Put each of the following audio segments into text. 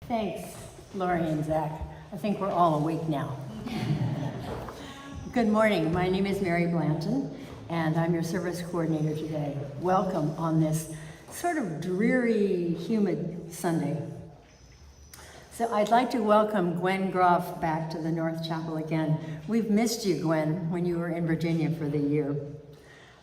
Thanks, Lori and Zach. I think we're all awake now. Good morning. My name is Mary Blanton, and I'm your service coordinator today. Welcome on this sort of dreary, humid Sunday. So I'd like to welcome Gwen Groff back to the North Chapel again. We've missed you, Gwen, when you were in Virginia for the year.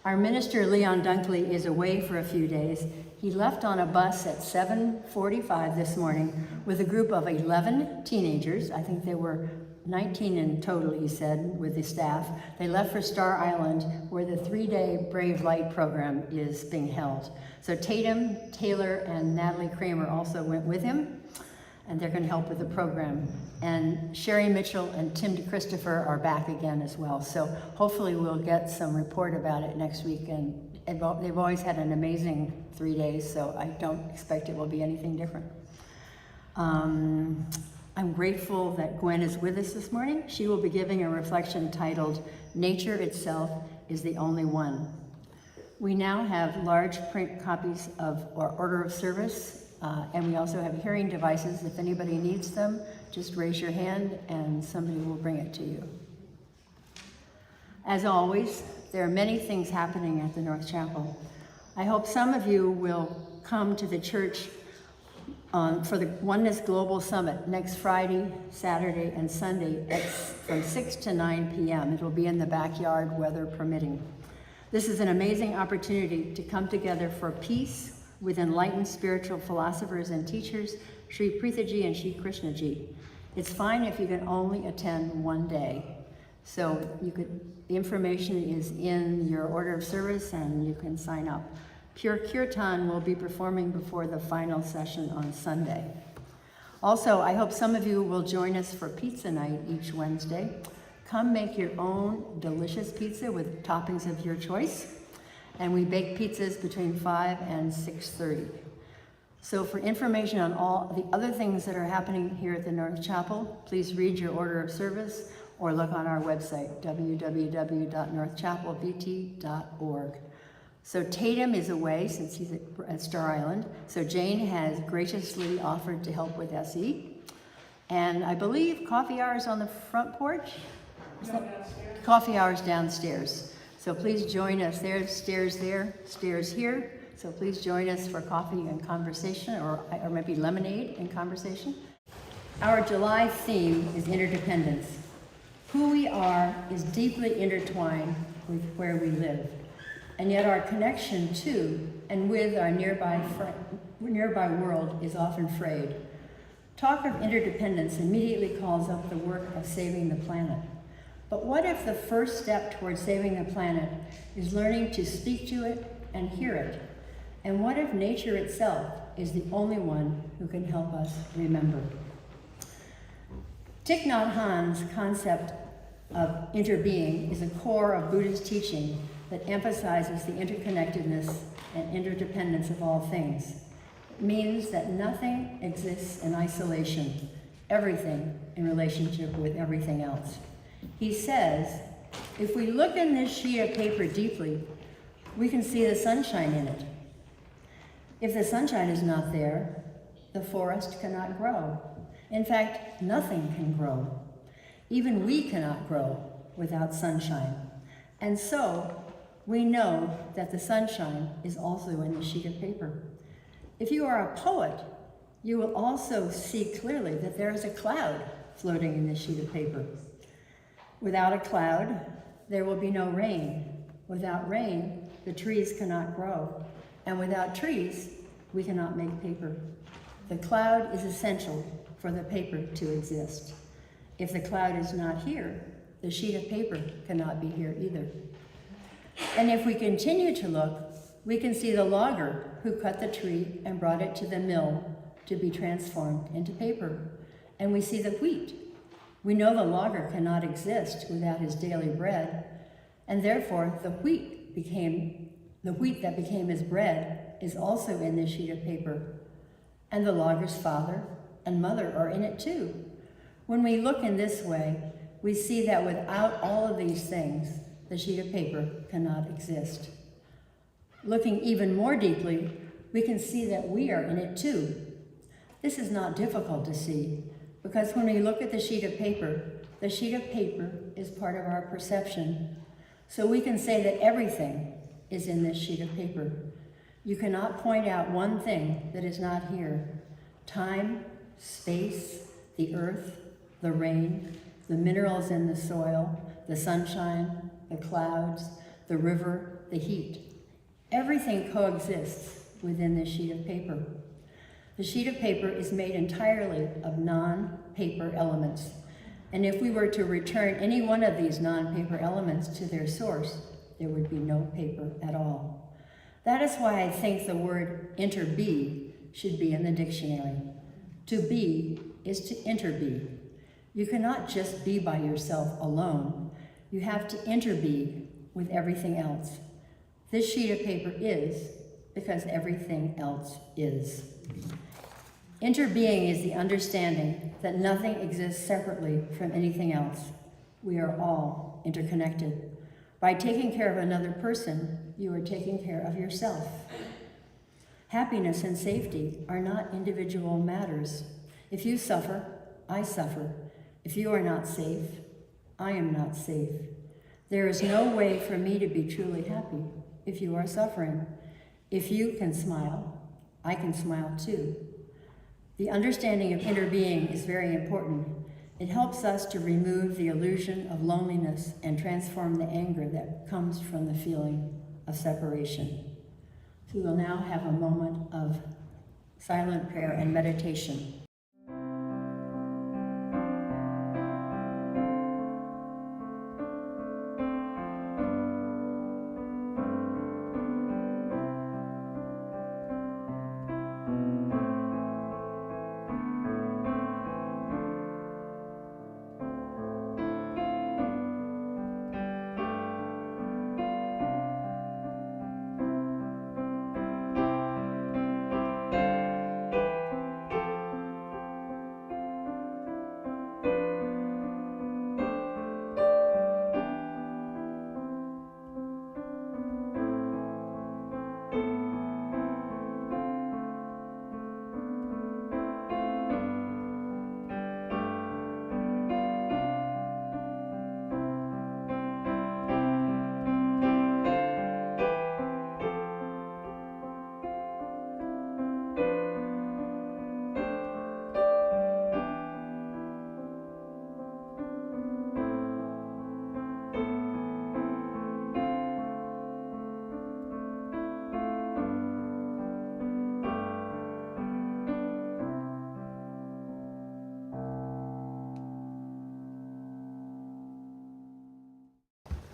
Our minister, Leon Dunkley, is away for a few days. He left on a bus at 7:45 this morning with a group of 11 teenagers. I think there were 19 in total, he said, with the staff. They left for Star Island, where the 3-day Brave Light program is being held. So Tatum, Taylor, and Natalie Kramer also went with him, and they're going to help with the program. And Sherry Mitchell and Tim DeChristopher are back again as well. So hopefully we'll get some report about it next week. And they've always had an amazing 3 days, so I don't expect it will be anything different. I'm grateful that Gwen is with us this morning. She will be giving a reflection titled, Nature Itself is the Only One. We now have large print copies of our order of service, and we also have hearing devices. If anybody needs them, just raise your hand and somebody will bring it to you. As always, there are many things happening at the North Chapel. I hope some of you will come to the church for the Oneness Global Summit next Friday, Saturday, and Sunday from 6 to 9 p.m. It will be in the backyard, weather permitting. This is an amazing opportunity to come together for peace with enlightened spiritual philosophers and teachers, Sri Prithaji and Sri Krishnaji. It's fine if you can only attend one day. So the information is in your order of service and you can sign up. Pure Kirtan will be performing before the final session on Sunday. Also, I hope some of you will join us for pizza night each Wednesday. Come make your own delicious pizza with toppings of your choice. And we bake pizzas between 5 and 6:30. So for information on all the other things that are happening here at the North Chapel, please read your order of service or look on our website, www.northchapelbt.org. So Tatum is away since he's at Star Island. So Jane has graciously offered to help with SE. And I believe coffee hour is on the front porch? Downstairs. Coffee hour is downstairs. So please join us there, stairs here. So please join us for coffee and conversation, or maybe lemonade and conversation. Our July theme is interdependence. Who we are is deeply intertwined with where we live, and yet our connection to and with our nearby world is often frayed. Talk of interdependence immediately calls up the work of saving the planet. But what if the first step towards saving the planet is learning to speak to it and hear it? And what if nature itself is the only one who can help us remember? Thich Nhat Hanh's concept of interbeing is a core of Buddha's teaching that emphasizes the interconnectedness and interdependence of all things. It means that nothing exists in isolation, everything in relationship with everything else. He says, if we look in this sheet of paper deeply, we can see the sunshine in it. If the sunshine is not there, the forest cannot grow. In fact, nothing can grow. Even we cannot grow without sunshine. And so, we know that the sunshine is also in the sheet of paper. If you are a poet, you will also see clearly that there is a cloud floating in the sheet of paper. Without a cloud, there will be no rain. Without rain, the trees cannot grow. And without trees, we cannot make paper. The cloud is essential for the paper to exist. If the cloud is not here, the sheet of paper cannot be here either. And if we continue to look, we can see the logger who cut the tree and brought it to the mill to be transformed into paper. And we see the wheat. We know the logger cannot exist without his daily bread, and therefore the wheat that became his bread is also in this sheet of paper. And the logger's father and mother are in it too. When we look in this way, we see that without all of these things, the sheet of paper cannot exist. Looking even more deeply, we can see that we are in it too. This is not difficult to see because when we look at the sheet of paper is part of our perception. So we can say that everything is in this sheet of paper. You cannot point out one thing that is not here. Time, space, the earth, the rain, the minerals in the soil, the sunshine, the clouds, the river, the heat. Everything coexists within this sheet of paper. The sheet of paper is made entirely of non-paper elements. And if we were to return any one of these non-paper elements to their source, there would be no paper at all. That is why I think the word interbe should be in the dictionary. To be is to interbe. You cannot just be by yourself alone. You have to interbe with everything else. This sheet of paper is because everything else is. Interbeing is the understanding that nothing exists separately from anything else. We are all interconnected. By taking care of another person, you are taking care of yourself. Happiness and safety are not individual matters. If you suffer, I suffer. If you are not safe, I am not safe. There is no way for me to be truly happy if you are suffering. If you can smile, I can smile too. The understanding of interbeing is very important. It helps us to remove the illusion of loneliness and transform the anger that comes from the feeling of separation. So we will now have a moment of silent prayer and meditation.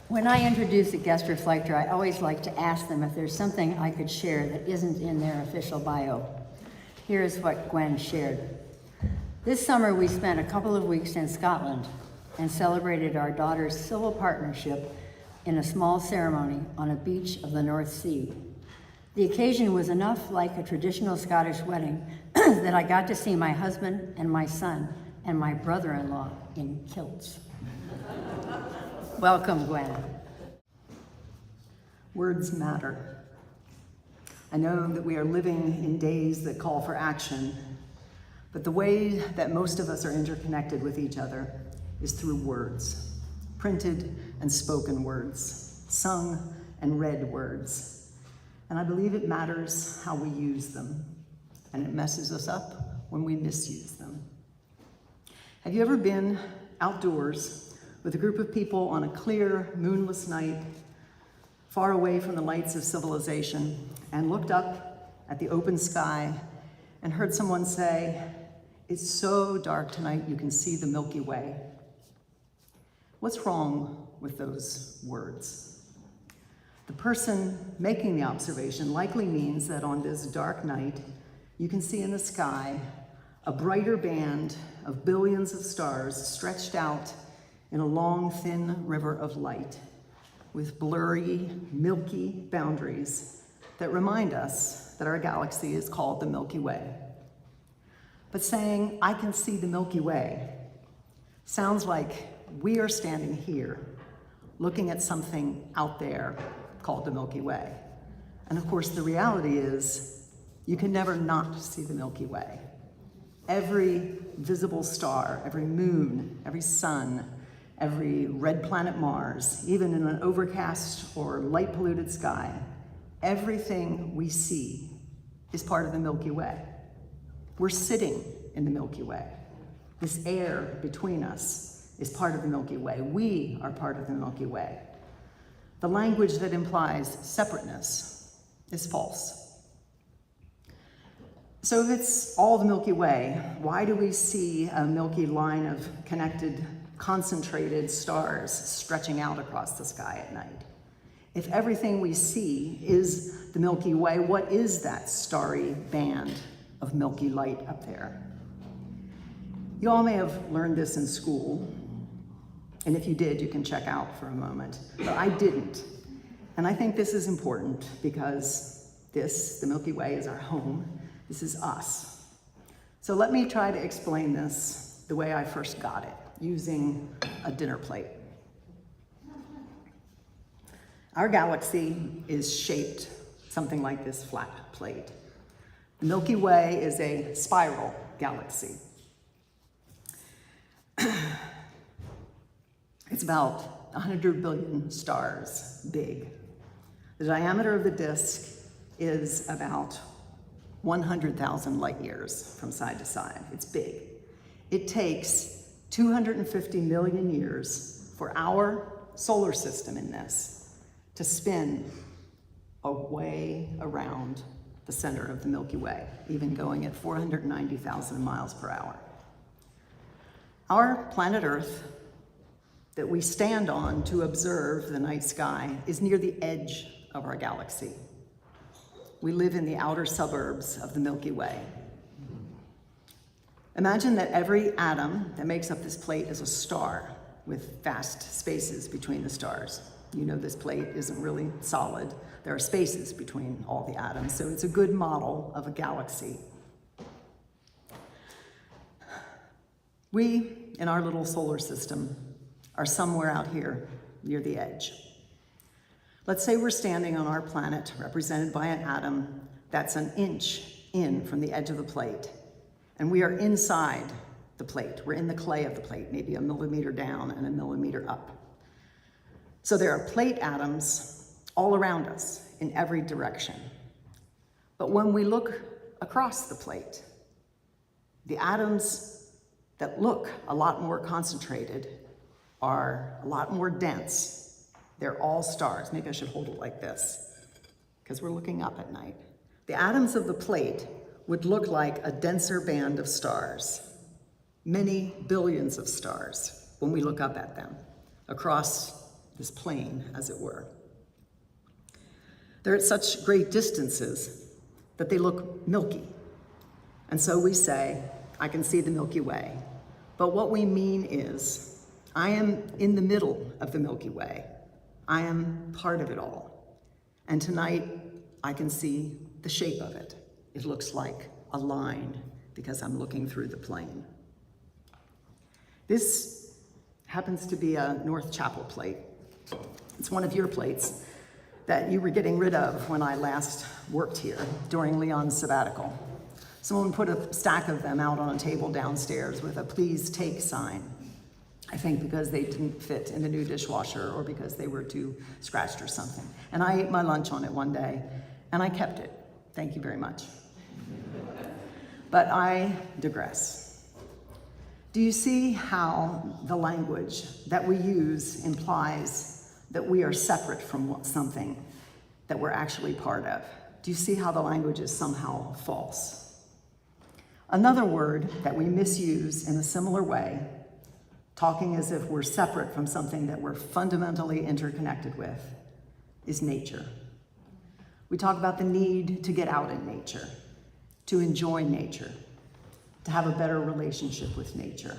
When I introduce a guest reflector, I always like to ask them if there's something I could share that isn't in their official bio. Here's what Gwen shared. This summer, we spent a couple of weeks in Scotland and celebrated our daughter's civil partnership in a small ceremony on a beach of the North Sea. The occasion was enough like a traditional Scottish wedding that I got to see my husband and my son and my brother-in-law in kilts. Welcome, Gwen. Words matter. I know that we are living in days that call for action, but the way that most of us are interconnected with each other is through words, printed and spoken words, sung and read words. And I believe it matters how we use them, and it messes us up when we misuse them. Have you ever been outdoors with a group of people on a clear, moonless night, far away from the lights of civilization, and looked up at the open sky and heard someone say, "It's so dark tonight you can see the Milky Way"? What's wrong with those words? The person making the observation likely means that on this dark night, you can see in the sky a brighter band of billions of stars stretched out in a long, thin river of light with blurry, milky boundaries that remind us that our galaxy is called the Milky Way. But saying, "I can see the Milky Way," sounds like we are standing here looking at something out there called the Milky Way. And of course, the reality is you can never not see the Milky Way. Every visible star, every moon, every sun, every red planet Mars, even in an overcast or light polluted sky, everything we see is part of the Milky Way. We're sitting in the Milky Way. This air between us is part of the Milky Way. We are part of the Milky Way. The language that implies separateness is false. So if it's all the Milky Way, why do we see a milky line of connected, concentrated stars stretching out across the sky at night? If everything we see is the Milky Way, what is that starry band of milky light up there? You all may have learned this in school, and if you did, you can check out for a moment, but I didn't. And I think this is important because this, the Milky Way, is our home. This is us. So let me try to explain this the way I first got it, using a dinner plate. Our galaxy is shaped something like this flat plate. The Milky Way is a spiral galaxy. It's about 100 billion stars big. The diameter of the disk is about 100,000 light years from side to side. It's big. It takes 250 million years for our solar system in this to spin away around the center of the Milky Way, even going at 490,000 miles per hour. Our planet Earth that we stand on to observe the night sky is near the edge of our galaxy. We live in the outer suburbs of the Milky Way. Imagine that every atom that makes up this plate is a star with vast spaces between the stars. You know this plate isn't really solid. There are spaces between all the atoms, so it's a good model of a galaxy. We, in our little solar system, are somewhere out here near the edge. Let's say we're standing on our planet, represented by an atom that's an inch in from the edge of the plate, and we are inside the plate. We're in the clay of the plate, maybe a millimeter down and a millimeter up. So there are plate atoms all around us in every direction. But when we look across the plate, the atoms that look a lot more concentrated are a lot more dense. They're all stars. Maybe I should hold it like this, because we're looking up at night. The atoms of the plate would look like a denser band of stars, many billions of stars, when we look up at them, across this plane, as it were. They're at such great distances that they look milky. And so we say, I can see the Milky Way. But what we mean is, I am in the middle of the Milky Way. I am part of it all. And tonight, I can see the shape of it. It looks like a line because I'm looking through the plane. This happens to be a North Chapel plate. It's one of your plates that you were getting rid of when I last worked here during Leon's sabbatical. Someone put a stack of them out on a table downstairs with a please take sign. I think because they didn't fit in the new dishwasher or because they were too scratched or something. And I ate my lunch on it one day and I kept it. Thank you very much. But I digress. Do you see how the language that we use implies that we are separate from something that we're actually part of? Do you see how the language is somehow false? Another word that we misuse in a similar way, talking as if we're separate from something that we're fundamentally interconnected with, is nature. We talk about the need to get out in nature, to enjoy nature, to have a better relationship with nature.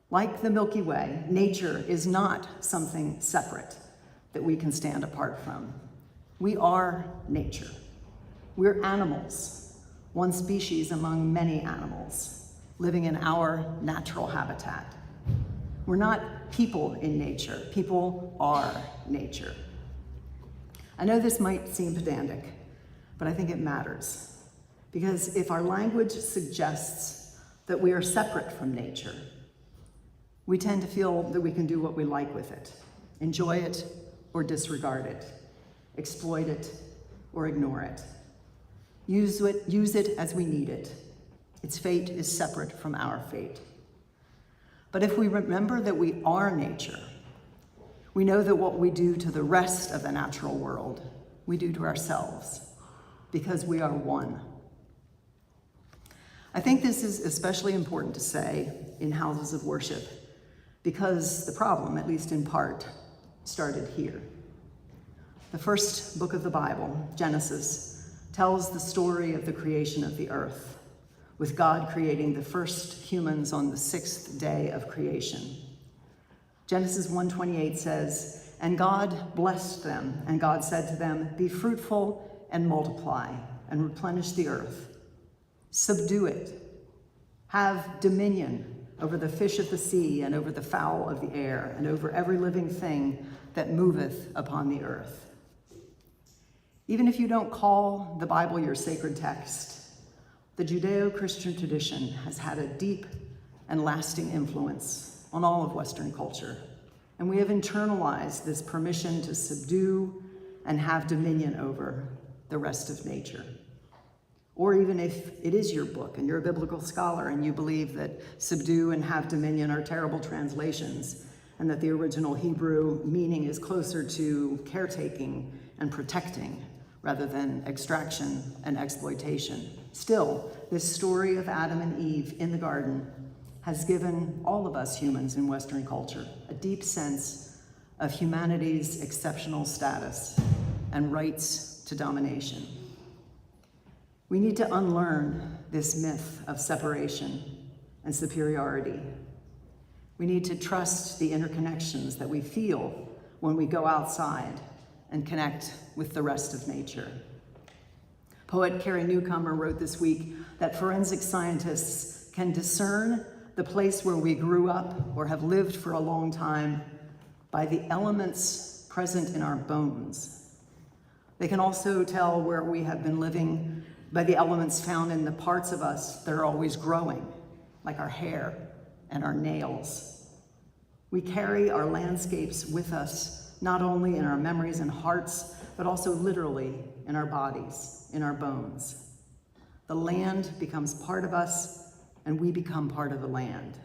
Like the Milky Way, nature is not something separate that we can stand apart from. We are nature. We're animals, one species among many animals, living in our natural habitat. We're not people in nature. People are nature. I know this might seem pedantic, but I think it matters. Because if our language suggests that we are separate from nature. We tend to feel that we can do what we like with it, enjoy it or disregard it, exploit it or ignore it, use it as we need it. Its fate is separate from our fate. But if we remember that we are nature, we know that what we do to the rest of the natural world, we do to ourselves, because we are one. I think this is especially important to say in houses of worship, because the problem, at least in part, started here. The first book of the Bible, Genesis, tells the story of the creation of the earth, with God creating the first humans on the sixth day of creation. Genesis 1:28 says, "And God blessed them, and God said to them, 'Be fruitful and multiply, and replenish the earth. Subdue it. Have dominion over the fish of the sea, and over the fowl of the air, and over every living thing that moveth upon the earth.'" Even if you don't call the Bible your sacred text, the Judeo-Christian tradition has had a deep and lasting influence on all of Western culture, and we have internalized this permission to subdue and have dominion over the rest of nature. Or even if it is your book and you're a biblical scholar and you believe that subdue and have dominion are terrible translations, and that the original Hebrew meaning is closer to caretaking and protecting rather than extraction and exploitation. Still, this story of Adam and Eve in the garden has given all of us humans in Western culture a deep sense of humanity's exceptional status and rights to domination. We need to unlearn this myth of separation and superiority. We need to trust the interconnections that we feel when we go outside and connect with the rest of nature. Poet Carrie Newcomer wrote this week that forensic scientists can discern the place where we grew up or have lived for a long time by the elements present in our bones. They can also tell where we have been living by the elements found in the parts of us that are always growing, like our hair and our nails. We carry our landscapes with us, not only in our memories and hearts, but also literally in our bodies, in our bones. The land becomes part of us, and we become part of the land.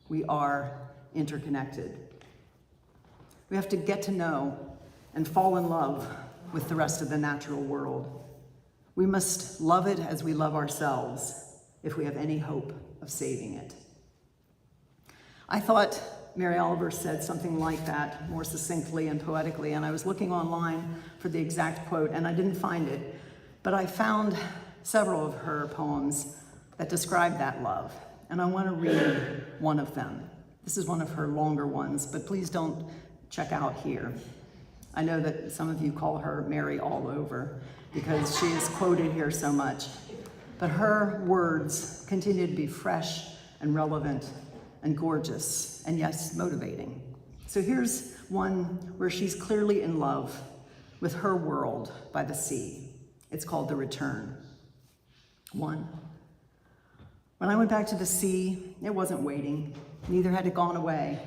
We are interconnected. We have to get to know and fall in love with the rest of the natural world. We must love it as we love ourselves if we have any hope of saving it. I thought Mary Oliver said something like that more succinctly and poetically, and I was looking online for the exact quote, and I didn't find it, but I found several of her poems that describe that love, and I want to read one of them. This is one of her longer ones, but please don't check out here. I know that some of you call her Mary All Over because she is quoted here so much, but her words continue to be fresh and relevant and gorgeous, and yes, motivating. So here's one where she's clearly in love with her world by the sea. It's called The Return. 1. When I went back to the sea, it wasn't waiting, neither had it gone away.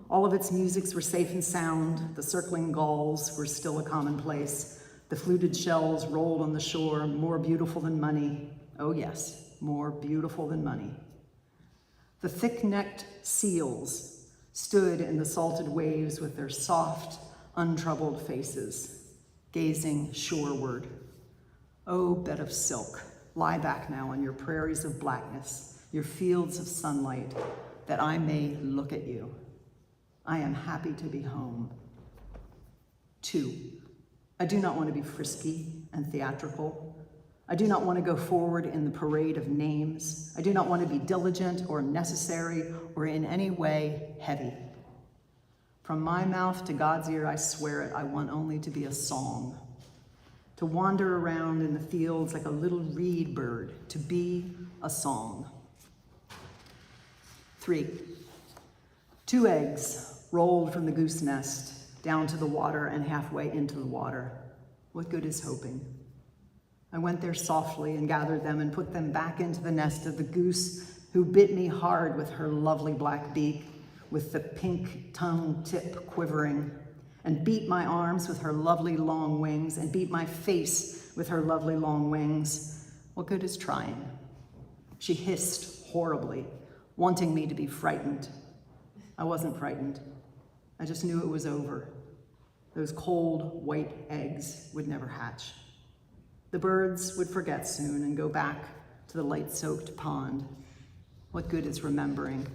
All of its musics were safe and sound. The circling gulls were still a commonplace. The fluted shells rolled on the shore, more beautiful than money. Oh yes, more beautiful than money. The thick-necked seals stood in the salted waves with their soft, untroubled faces, gazing shoreward. Oh, bed of silk, lie back now on your prairies of blackness, your fields of sunlight, that I may look at you. I am happy to be home. 2, I do not want to be frisky and theatrical. I do not want to go forward in the parade of names. I do not want to be diligent or necessary or in any way heavy. From my mouth to God's ear, I swear it, I want only to be a song, to wander around in the fields like a little reed bird, to be a song. 3, 2 eggs rolled from the goose nest down to the water and halfway into the water. What good is hoping? I went there softly and gathered them and put them back into the nest of the goose who bit me hard with her lovely black beak, with the pink tongue tip quivering, and beat my arms with her lovely long wings, and beat my face with her lovely long wings. What good is trying? She hissed horribly, wanting me to be frightened. I wasn't frightened. I just knew it was over. Those cold, white eggs would never hatch. The birds would forget soon and go back to the light-soaked pond. What good is remembering?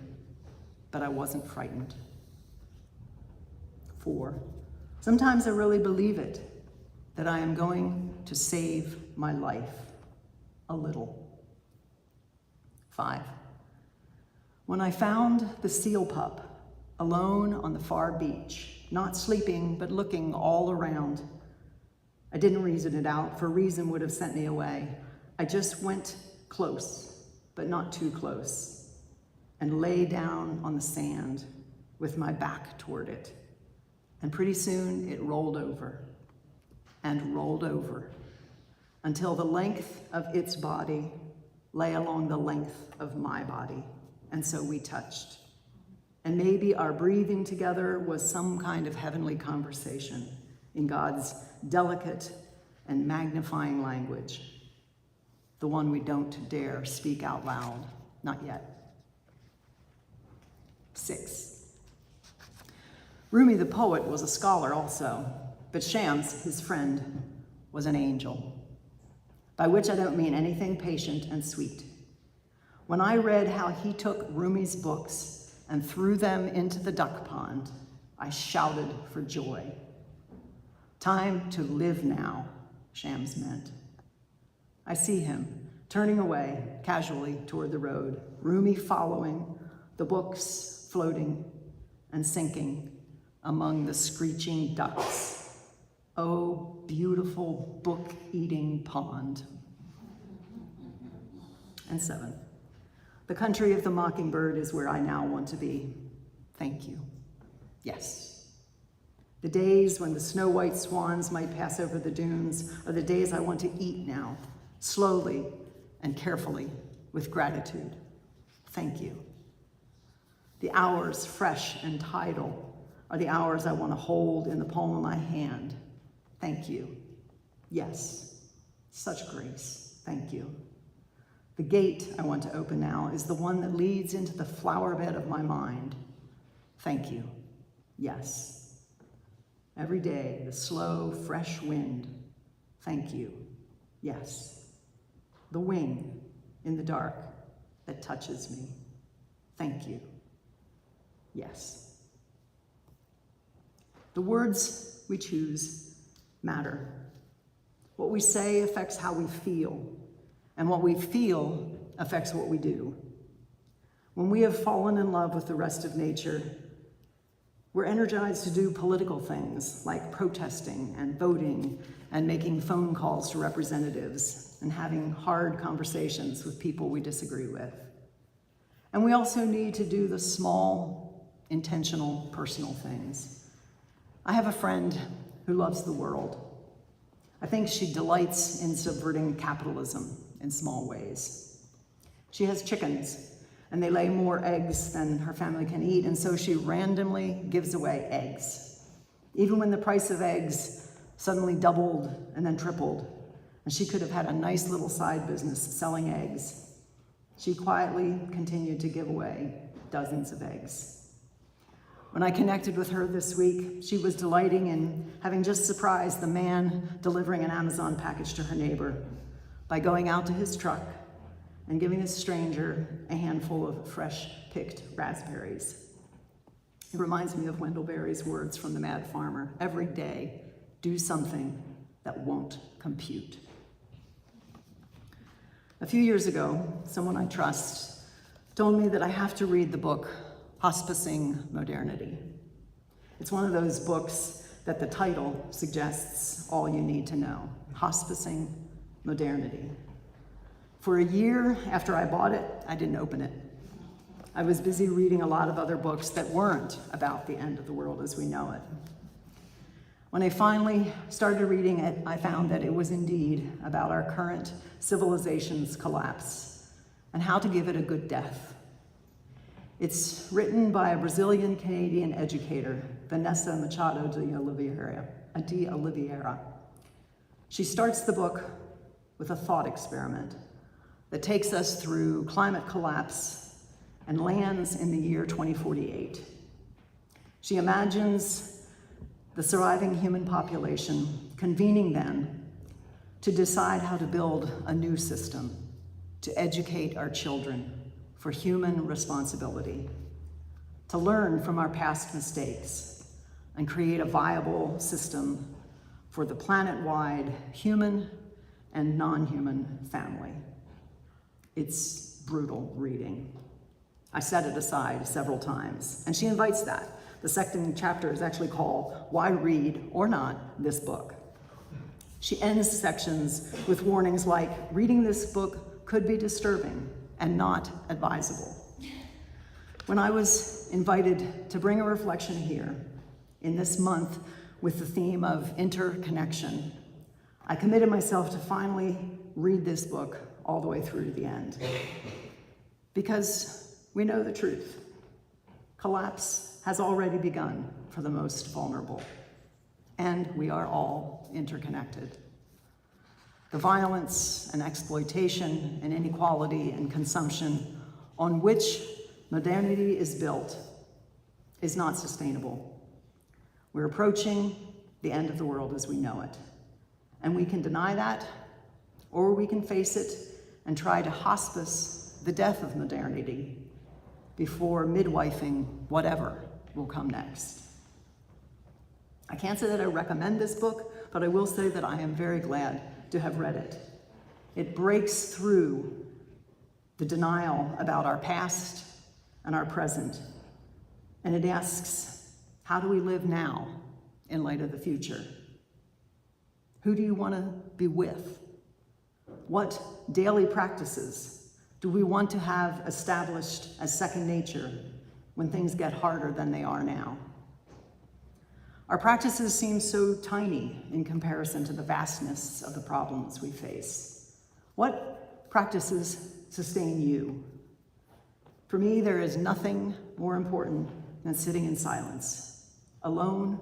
But I wasn't frightened. 4. Sometimes I really believe it, that I am going to save my life. A little. 5. When I found the seal pup alone on the far beach, not sleeping but looking all around, I didn't reason it out, for reason would have sent me away. I just went close, but not too close, and lay down on the sand with my back toward it. And pretty soon it rolled over and rolled over until the length of its body lay along the length of my body. And so we touched. And maybe our breathing together was some kind of heavenly conversation in God's delicate and magnifying language, the one we don't dare speak out loud, not yet. 6. Rumi the poet was a scholar also, but Shams, his friend, was an angel, by which I don't mean anything patient and sweet. When I read how he took Rumi's books and threw them into the duck pond, I shouted for joy. Time to live now, Shams meant. I see him turning away casually toward the road, Rumi following, the books floating and sinking among the screeching ducks. Oh, beautiful book-eating pond. And 7. The country of the mockingbird is where I now want to be. Thank you. Yes. The days when the snow-white swans might pass over the dunes are the days I want to eat now, slowly and carefully, with gratitude. Thank you. The hours, fresh and tidal, are the hours I want to hold in the palm of my hand. Thank you. Yes. Such grace. Thank you. The gate I want to open now is the one that leads into the flower bed of my mind. Thank you. Yes. Every day, the slow, fresh wind. Thank you. Yes. The wing in the dark that touches me. Thank you. Yes. The words we choose matter. What we say affects how we feel, and what we feel affects what we do. When we have fallen in love with the rest of nature, we're energized to do political things like protesting and voting and making phone calls to representatives and having hard conversations with people we disagree with. And we also need to do the small, intentional, personal things. I have a friend who loves the world. I think she delights in subverting capitalism in small ways. She has chickens, and they lay more eggs than her family can eat, and so she randomly gives away eggs, even when the price of eggs suddenly doubled and then tripled, and she could have had a nice little side business selling eggs. She quietly continued to give away dozens of eggs. When I connected with her this week, she was delighting in having just surprised the man delivering an Amazon package to her neighbor by going out to his truck and giving a stranger a handful of fresh-picked raspberries. It reminds me of Wendell Berry's words from The Mad Farmer. Every day, do something that won't compute. A few years ago, someone I trust told me that I have to read the book Hospicing Modernity. It's one of those books that the title suggests all you need to know. Hospicing Modernity. For a year after I bought it, I didn't open it. I was busy reading a lot of other books that weren't about the end of the world as we know it. When I finally started reading it, I found that it was indeed about our current civilization's collapse and how to give it a good death. It's written by a Brazilian-Canadian educator, Vanessa Machado de Oliveira. She starts the book with a thought experiment that takes us through climate collapse and lands in the year 2048. She imagines the surviving human population convening then to decide how to build a new system to educate our children for human responsibility, to learn from our past mistakes and create a viable system for the planet-wide human and non-human family. It's brutal reading. I set it aside several times, and she invites that. The second chapter is actually called Why Read or Not This Book. She ends sections with warnings like, reading this book could be disturbing and not advisable. When I was invited to bring a reflection here in this month with the theme of interconnection, I committed myself to finally read this book all the way through to the end. Because we know the truth. Collapse has already begun for the most vulnerable, and we are all interconnected. The violence and exploitation and inequality and consumption on which modernity is built is not sustainable. We're approaching the end of the world as we know it, and we can deny that, or we can face it and try to hospice the death of modernity before midwifing whatever will come next. I can't say that I recommend this book, but I will say that I am very glad to have read it. It breaks through the denial about our past and our present, and it asks, how do we live now in light of the future? Who do you want to be with? What daily practices do we want to have established as second nature when things get harder than they are now? Our practices seem so tiny in comparison to the vastness of the problems we face. What practices sustain you? For me, there is nothing more important than sitting in silence, alone,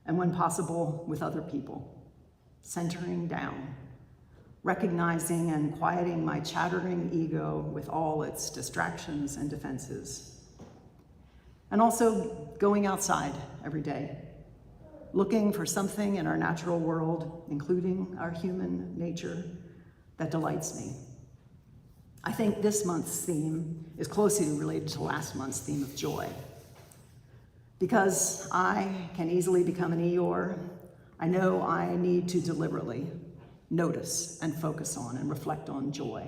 and when possible, with other people, centering down, recognizing and quieting my chattering ego with all its distractions and defenses. And also going outside every day, looking for something in our natural world, including our human nature, that delights me. I think this month's theme is closely related to last month's theme of joy. Because I can easily become an Eeyore, I know I need to deliberately notice and focus on and reflect on joy.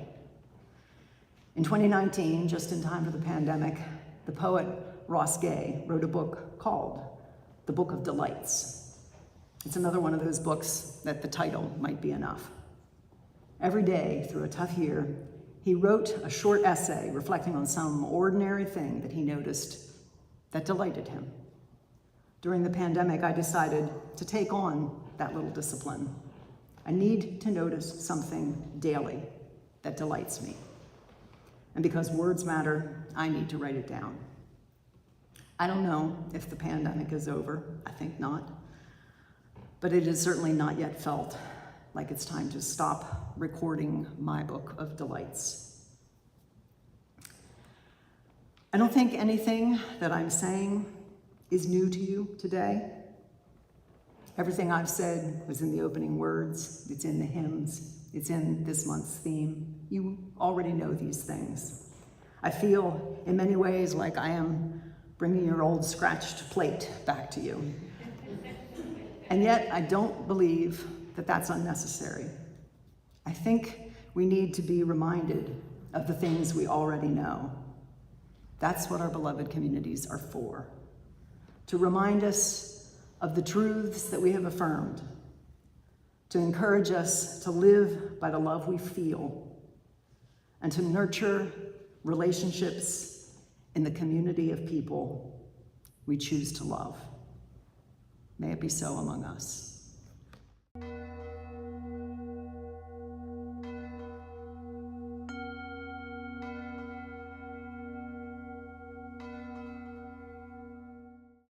In 2019, just in time for the pandemic, the poet Ross Gay wrote a book called The Book of Delights. It's another one of those books that the title might be enough. Every day through a tough year, he wrote a short essay reflecting on some ordinary thing that he noticed that delighted him. During the pandemic, I decided to take on that little discipline. I need to notice something daily that delights me. And because words matter, I need to write it down. I don't know if the pandemic is over. I think not. But it is certainly not yet felt like it's time to stop recording my book of delights. I don't think anything that I'm saying is new to you today. Everything I've said was in the opening words, it's in the hymns, it's in this month's theme. You already know these things. I feel in many ways like I am bringing your old scratched plate back to you. And yet I don't believe that that's unnecessary. I think we need to be reminded of the things we already know. That's what our beloved communities are for. To remind us of the truths that we have affirmed, to encourage us to live by the love we feel, and to nurture relationships in the community of people we choose to love. May it be so among us.